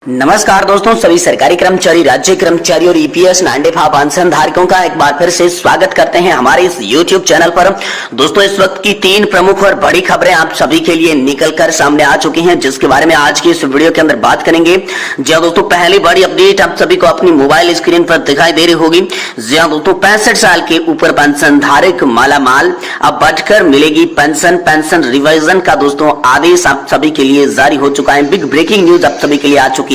नमस्कार दोस्तों, सभी सरकारी कर्मचारी, राज्य कर्मचारी और ईपीएस 95 पेंशन धारकों का एक बार फिर से स्वागत करते हैं हमारे इस यूट्यूब चैनल पर। दोस्तों, इस वक्त की 3 प्रमुख और बड़ी खबरें आप सभी के लिए निकलकर सामने आ चुकी हैं, जिसके बारे में आज की इस वीडियो के अंदर बात करेंगे। जी हां दोस्तों, पहली बड़ी अपडेट आप सभी को अपनी मोबाइल स्क्रीन पर दिखाई दे रही होगी। जी हां दोस्तों, 65 साल के ऊपर पेंशन धारक मालामाल, अब बढ़कर मिलेगी पेंशन रिवाइजन का दोस्तों आदेश आप सभी के लिए जारी हो चुका है। बिग ब्रेकिंग न्यूज आप सभी के लिए आ चुकी है,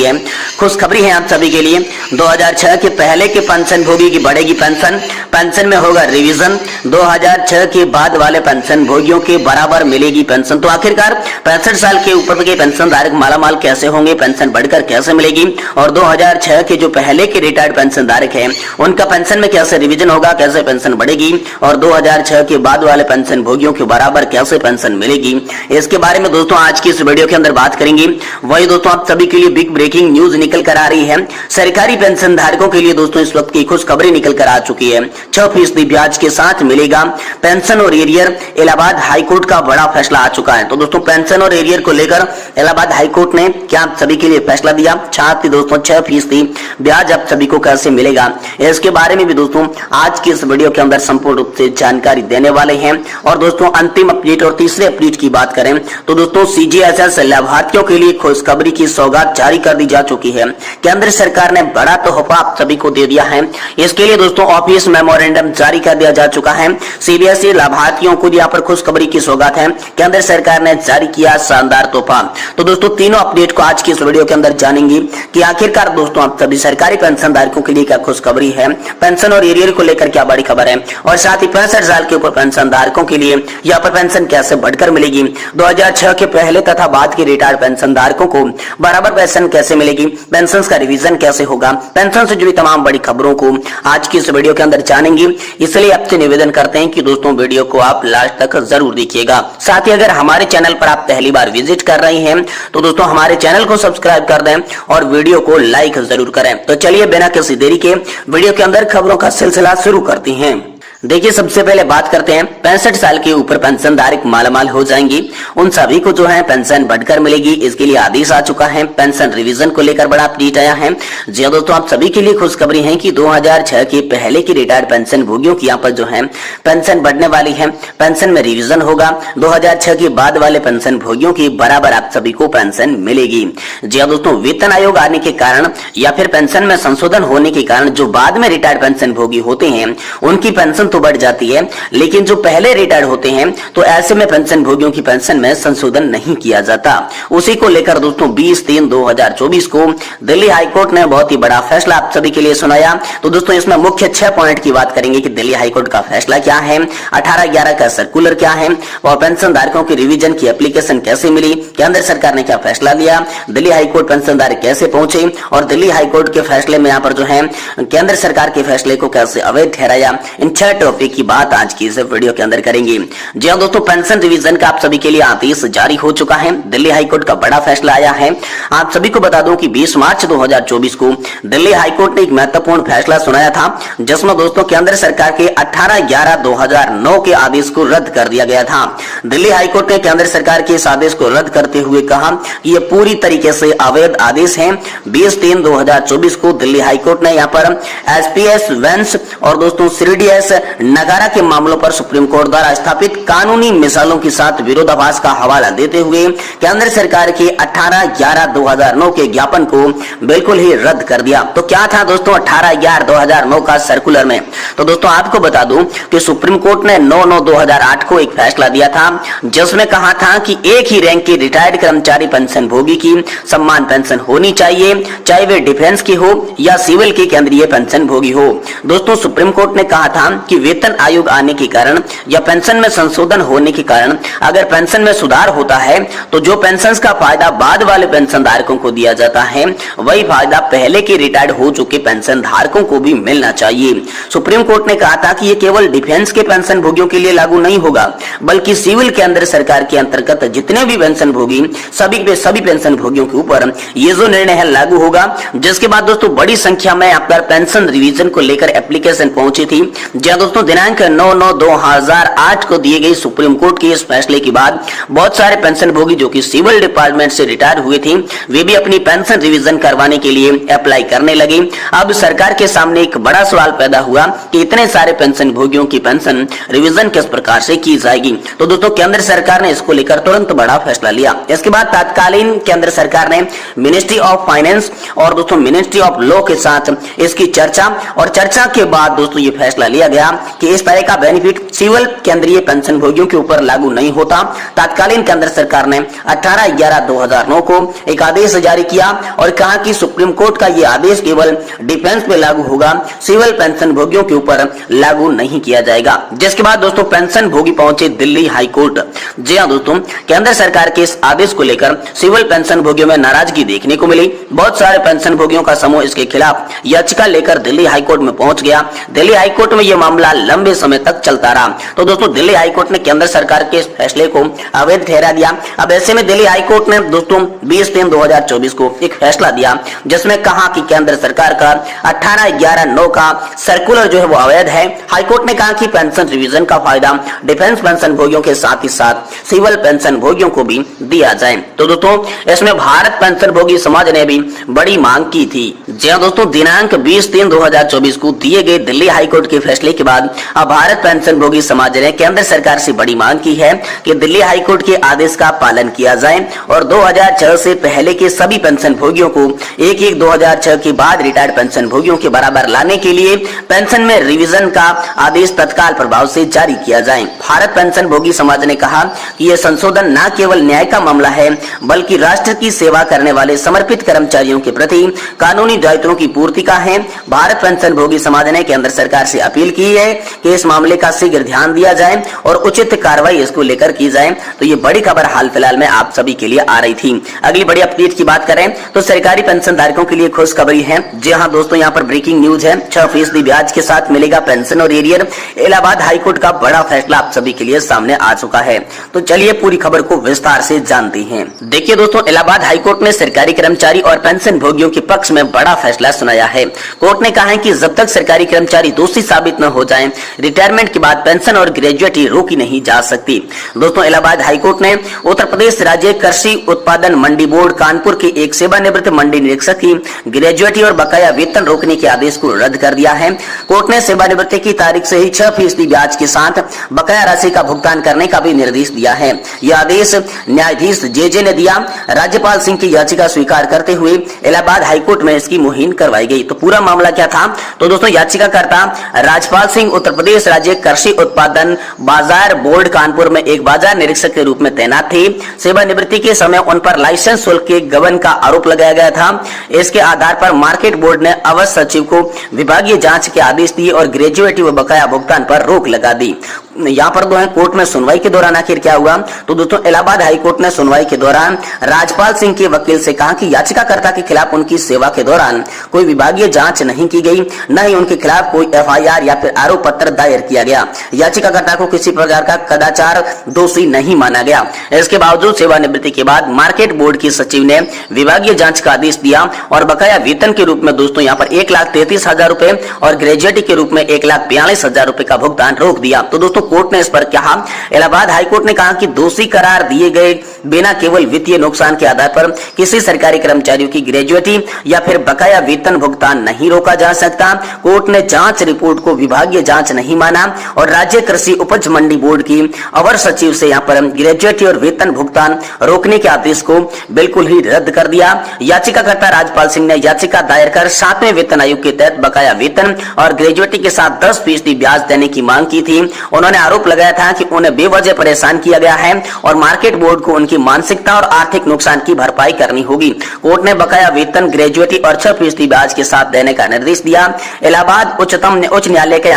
खुशखबरी है आप सभी के लिए। 2006 के पहले के पेंशन भोगी की बढ़ेगी पेंशन में होगा रिवीजन। 2006 के बाद वाले पेंशन भोगियों के बराबर मिलेगी पेंशन। तो आखिरकार 65 साल के ऊपर के पेंशन धारक मालामाल कैसे होंगे, पेंशन बढ़कर कैसे मिलेगी, और 2006 के जो पहले के रिटायर्ड पेंशन धारक हैं उनका पेंशन में कैसे रिवीजन होगा, कैसे पेंशन बढ़ेगी, और 2006 के बाद वाले पेंशन भोगियों के बराबर कैसे पेंशन मिलेगी, इसके बारे में दोस्तों आज की इस वीडियो के अंदर बात करेंगे। वही दोस्तों आप सभी के लिए बिग ब्रेकिंग न्यूज निकल कर आ रही है। सरकारी पेंशन धारकों के लिए दोस्तों इस वक्त की खुशखबरी निकल कर आ चुकी है। 6% ब्याज के साथ मिलेगा पेंशन और एरियर। इलाहाबाद हाईकोर्ट का बड़ा फैसला आ चुका है। तो दोस्तों पेंशन और एरियर को लेकर इलाहाबाद हाईकोर्ट ने क्या आप सभी के लिए फैसला दिया, साथ ही दोस्तों 6% ब्याज आप सभी को कैसे मिलेगा, इसके बारे में भी दोस्तों आज की इस वीडियो के अंदर संपूर्ण रूप से जानकारी देने वाले हैं। और दोस्तों अंतिम अपडेट और तीसरे अपडेट की बात करें तो दोस्तों सीजीएचएस लाभार्थियों के लिए खुशखबरी की सौगात जारी कर दी जा चुकी है। केंद्र सरकार ने बड़ा तोहफा आप सभी को दे दिया है। इसके लिए दोस्तों ऑफिस मेमोरेंडम जारी कर दिया जा चुका है। सीबीएसई लाभार्थियों को यहाँ पर खुशखबरी की सौगात है। केंद्र सरकार ने जारी किया शानदार तोहफा। तो दोस्तों तीनों अपडेट को आज की इस वीडियो के अंदर जानेंगे कि आखिरकार दोस्तों आप सभी सरकारी पेंशन धारकों के लिए क्या खुशखबरी है, पेंशन और एरियर को लेकर क्या बड़ी खबर है, और साथ ही 65 साल के ऊपर पेंशन धारकों के लिए यहाँ पर पेंशन कैसे बढ़कर मिलेगी, 2006 के पहले तथा बाद के रिटायर्ड पेंशन धारकों को बराबर पेंशन कैसे मिलेगी, पेंशन का रिवीजन कैसे होगा, पेंशन से जुड़ी तमाम बड़ी खबरों को आज की इस वीडियो के अंदर जानेंगे। इसलिए आपसे निवेदन करते हैं कि दोस्तों वीडियो को आप लास्ट तक जरूर देखिएगा। साथ ही अगर हमारे चैनल पर आप पहली बार विजिट कर रहे हैं तो दोस्तों हमारे चैनल को सब्सक्राइब कर दें और वीडियो को लाइक जरूर करें। तो चलिए बिना किसी देरी के वीडियो के अंदर खबरों का सिलसिला शुरू करते हैं। देखिए, सबसे पहले बात करते हैं 65 साल के ऊपर पेंशन धारक मालामाल हो जाएंगे, उन सभी को जो है पेंशन बढ़कर मिलेगी। इसके लिए आदेश आ चुका है। पेंशन रिवीजन को लेकर बड़ा अपडेट आया है। जी दोस्तों आप सभी के लिए खुशखबरी है कि 2006 के पहले की रिटायर्ड पेंशन भोगियों की यहाँ पर जो है पेंशन बढ़ने वाली है, पेंशन में रिवीजन होगा। 2006 के बाद वाले पेंशन भोगियों की बराबर आप सभी को पेंशन मिलेगी। जी दोस्तों, वेतन आयोग आने के कारण या फिर पेंशन में संशोधन होने के कारण जो बाद में रिटायर्ड पेंशन भोगी होते हैं उनकी पेंशन तो बढ़ जाती है, लेकिन जो पहले रिटायर्ड होते हैं तो ऐसे में पेंशन भोगियों की पेंशन में संशोधन नहीं किया जाता। उसी को लेकर दोस्तों 20/3/2024 को दिल्ली हाईकोर्ट ने बहुत ही बड़ा फैसला आप सभी के लिए सुनाया। तो दोस्तों इसमें मुख्य 6 पॉइंट की बात करेंगे कि दिल्ली हाईकोर्ट का फैसला क्या है, 18/11 का सर्कुलर क्या है, और पेंशन धारकों की रिवीजन की एप्लीकेशन कैसे मिली, केंद्र सरकार ने क्या फैसला लिया, दिल्ली हाईकोर्ट पेंशन धारक कैसे पहुंचे, और दिल्ली हाईकोर्ट के फैसले में यहाँ पर जो है केंद्र सरकार के फैसले को कैसे अवैध ठहराया। इन 6 टॉपिक की बात आज की इस वीडियो के अंदर करेंगे। जी हां दोस्तों, पेंशन रिवीजन का आप सभी के लिए आदेश जारी हो चुका है। दिल्ली हाईकोर्ट का बड़ा फैसला आया है। आप सभी को बता दूं कि 20 मार्च 2024 को दिल्ली हाईकोर्ट ने एक महत्वपूर्ण फैसला सुनाया था, जिसमें दोस्तों केंद्र सरकार के 18/11/2009 के आदेश को रद्द कर दिया गया था। दिल्ली हाईकोर्ट ने केंद्र सरकार के इस आदेश को रद्द करते हुए कहा कि यह पूरी तरीके से अवैध आदेश है। 20/3/2024 को दिल्ली हाईकोर्ट ने यहाँ पर एसपीएस वेंस और दोस्तों सीडीएस नगारा के मामलों पर सुप्रीम कोर्ट द्वारा स्थापित कानूनी मिसालों के साथ विरोधाभास का हवाला देते हुए केंद्र सरकार के 18/11/2009 के ज्ञापन को बिल्कुल ही रद्द कर दिया। तो क्या था दोस्तों 18/11/2009 का सर्कुलर में? तो दोस्तों आपको बता दूं कि सुप्रीम कोर्ट ने 9/9/2008 को एक फैसला दिया था, जिसमें कहा था कि एक ही रैंक के रिटायर्ड कर्मचारी पेंशन भोगी की सम्मान पेंशन होनी चाहिए, चाहे वे डिफेंस की हो या सिविल की केंद्रीय पेंशन भोगी हो। दोस्तों सुप्रीम कोर्ट ने कहा था कि वेतन आयोग आने के कारण या पेंशन में संशोधन होने के कारण अगर पेंशन में सुधार होता है तो जो पेंशन का फायदा बाद वाले पेंशन धारकों को दिया जाता है वही फायदा पहले के रिटायर्ड हो चुके पेंशन धारकों को भी मिलना चाहिए। सुप्रीम कोर्ट ने कहा था कि ये केवल डिफेंस के पेंशन भोगियों के लिए लागू नहीं होगा, बल्कि सिविल केंद्र सरकार के अंतर्गत जितने भी पेंशन भोगी सभी पेंशन भोगियों के ऊपर ये जो निर्णय है लागू होगा। जिसके बाद दोस्तों बड़ी संख्या में आप पेंशन रिवीजन को लेकर एप्लीकेशन पहुंची थी। दोस्तों दिनांक 9/9/2008 को दिए गई सुप्रीम कोर्ट के इस फैसले के बाद बहुत सारे पेंशन भोगी जो कि सिविल डिपार्टमेंट से रिटायर हुए थे, वे भी अपनी पेंशन रिवीजन करवाने के लिए अप्लाई करने लगे। अब सरकार के सामने एक बड़ा सवाल पैदा हुआ कि इतने सारे पेंशन भोगियों की पेंशन रिवीजन किस प्रकार से की जाएगी। तो दोस्तों केंद्र सरकार ने इसको लेकर तुरंत बड़ा फैसला लिया। इसके बाद तत्कालीन केंद्र सरकार ने मिनिस्ट्री ऑफ फाइनेंस और दोस्तों मिनिस्ट्री ऑफ लॉ के साथ इसकी चर्चा के बाद दोस्तों ये फैसला लिया गया कि इस तरह का बेनिफिट सिविल केंद्रीय पेंशन भोगियों के ऊपर लागू नहीं होता। तत्कालीन केंद्र सरकार ने 18/11/2009 को एक आदेश जारी किया और कहा कि सुप्रीम कोर्ट का ये आदेश केवल डिफेंस पे लागू होगा, सिविल पेंशन भोगियों के ऊपर लागू नहीं किया जाएगा। जिसके बाद दोस्तों पेंशन भोगी पहुंचे दिल्ली हाई कोर्ट। जी हां दोस्तों, केंद्र सरकार के इस आदेश को लेकर सिविल पेंशन भोगियों में नाराजगी देखने को मिली। बहुत सारे पेंशन भोगियों का समूह इसके खिलाफ याचिका लेकर दिल्ली हाई कोर्ट में पहुंच गया। दिल्ली हाई कोर्ट में यह मामला लंबे समय तक चलता रहा। तो दोस्तों दिल्ली हाई कोर्ट ने केंद्र सरकार के इस फैसले को अवैध ठहरा दिया। अब ऐसे में दिल्ली हाई कोर्ट ने दोस्तों 20/3/2024 को एक फैसला दिया जिसमें कहा कि केंद्र सरकार का 18/11/9 का सर्कुलर जो है वो अवैध है। हाई कोर्ट ने कहा कि पेंशन रिवीजन का फायदा डिफेंस पेंशन भोगियों के साथ ही साथ सिविल पेंशन भोगियों को भी दिया जाए। तो दोस्तों इसमें भारत पेंशन भोगी समाज ने भी बड़ी मांग की थी। जी हां दोस्तों, दिनांक 20/3/2024 को दिए गए दिल्ली हाई कोर्ट के फैसले के बाद अब भारत पेंशन भोगी समाज ने केंद्र सरकार से बड़ी मांग की है कि दिल्ली हाई कोर्ट के आदेश का पालन किया जाए और 2006 से पहले के सभी पेंशन भोगियों को 1/1/2006 के बाद रिटायर्ड पेंशन भोगियों के बराबर लाने के लिए पेंशन में रिवीजन का आदेश तत्काल प्रभाव से जारी किया जाए। भारत पेंशन भोगी समाज ने कहा कि यह संशोधन न केवल न्याय का मामला है बल्कि राष्ट्र की सेवा करने वाले समर्पित कर्मचारियों के प्रति कानूनी दायित्वों की पूर्ति का है। भारत पेंशन भोगी समाज ने केंद्र सरकार से अपील की है कि इस मामले का शीघ्र ध्यान दिया जाए और उचित कार्रवाई इसको लेकर की जाए। तो ये बड़ी खबर हाल फिलहाल में आप सभी के लिए आ रही थी। अगली बड़ी अपडेट की बात करें तो सरकारी पेंशन धारकों के लिए खुशखबरी है। जी हाँ दोस्तों, यहाँ पर ब्रेकिंग न्यूज है। 6% ब्याज के साथ मिलेगा पेंशन और एरियर। इलाहाबाद हाईकोर्ट का बड़ा फैसला आप सभी के लिए सामने आ चुका है। तो चलिए पूरी खबर को विस्तार से जानते हैं। देखिए दोस्तों, इलाहाबाद हाईकोर्ट ने सरकारी कर्मचारी और पेंशन भोगियों के पक्ष में बड़ा फैसला सुनाया है। कोर्ट ने कहा है कि जब तक सरकारी कर्मचारी दोषी साबित न हो जाएं, रिटायरमेंट के बाद पेंशन और ग्रेजुएटी रोकी नहीं जा सकती। दोस्तों इलाहाबाद हाईकोर्ट ने उत्तर प्रदेश राज्य कृषि उत्पादन मंडी बोर्ड कानपुर के एक सेवानिवृत्त मंडी निरीक्षक की ग्रेजुएटी और बकाया वेतन रोकने के आदेश को रद्द कर दिया है। कोर्ट ने सेवानिवृत्ति की तारीख से ही 6% ब्याज के साथ बकाया राशि का भुगतान करने का भी निर्देश दिया है। यह आदेश न्यायाधीश जे ने दिया। राज्यपाल सिंह की याचिका स्वीकार करते हुए इलाहाबाद हाईकोर्ट में इसकी मुहिम करवाई गई। तो पूरा मामला क्या था? तो दोस्तों याचिकाकर्ता राज्यपाल सिंह उत्तर प्रदेश राज्य कृषि उत्पादन बाजार बोर्ड कानपुर में एक बाजार निरीक्षक के रूप में तैनात थे। सेवानिवृत्ति के समय उन पर लाइसेंस शुल्क के गबन का आरोप लगाया गया था। इसके आधार पर मार्केट बोर्ड ने अवर सचिव को विभागीय जांच के आदेश दिए और ग्रेजुएटी व बकाया भुगतान पर रोक लगा दी। यहाँ पर दो है कोर्ट में सुनवाई के दौरान आखिर क्या हुआ? तो दोस्तों इलाहाबाद हाईकोर्ट ने सुनवाई के दौरान राज्यपाल सिंह के वकील से कहा कि याचिकाकर्ता के खिलाफ उनकी सेवा के दौरान कोई विभागीय जांच नहीं की गई, न ही उनके खिलाफ कोई एफआईआर या फिर आरोप पत्र दायर किया गया। याचिकाकर्ता को किसी प्रकार का कदाचार दोषी नहीं माना गया। इसके बावजूद सेवानिवृत्ति के बाद मार्केट बोर्ड की सचिव ने विभागीय जांच का आदेश दिया और बकाया वेतन के रूप में दोस्तों यहाँ पर 1,33,000 रुपए और ग्रेजुएटी के रूप में 1,42,000 रुपए का भुगतान रोक दिया। तो दोस्तों कोर्ट ने इस पर कहा, इलाहाबाद हाईकोर्ट ने कहा कि दोषी करार दिए गए बिना केवल वित्तीय नुकसान के आधार पर किसी सरकारी कर्मचारियों की ग्रेजुएटी या फिर बकाया वेतन भुगतान नहीं रोका जा सकता। कोर्ट ने जांच रिपोर्ट को विभागीय जांच नहीं माना और राज्य कृषि उपज मंडी बोर्ड की अवर सचिव से यहाँ पर ग्रेजुएटी और वेतन भुगतान रोकने के आदेश को बिल्कुल ही रद्द कर दिया। याचिकाकर्ता राज्यपाल सिंह ने याचिका दायर कर 7वें वेतन आयोग के तहत बकाया वेतन और ग्रेजुएटी के साथ 10% ब्याज देने की मांग की थी। उन्होंने आरोप लगाया था कि उन्हें बेवजह परेशान किया गया है और मार्केट बोर्ड को उनकी मानसिकता और आर्थिक नुकसान की भरपाई करनी होगी। कोर्ट ने बकाया वेतन ग्रेजुएटी और 6% ब्याज के साथ देने का निर्देश दिया। इलाहाबाद उच्च न्यायालय के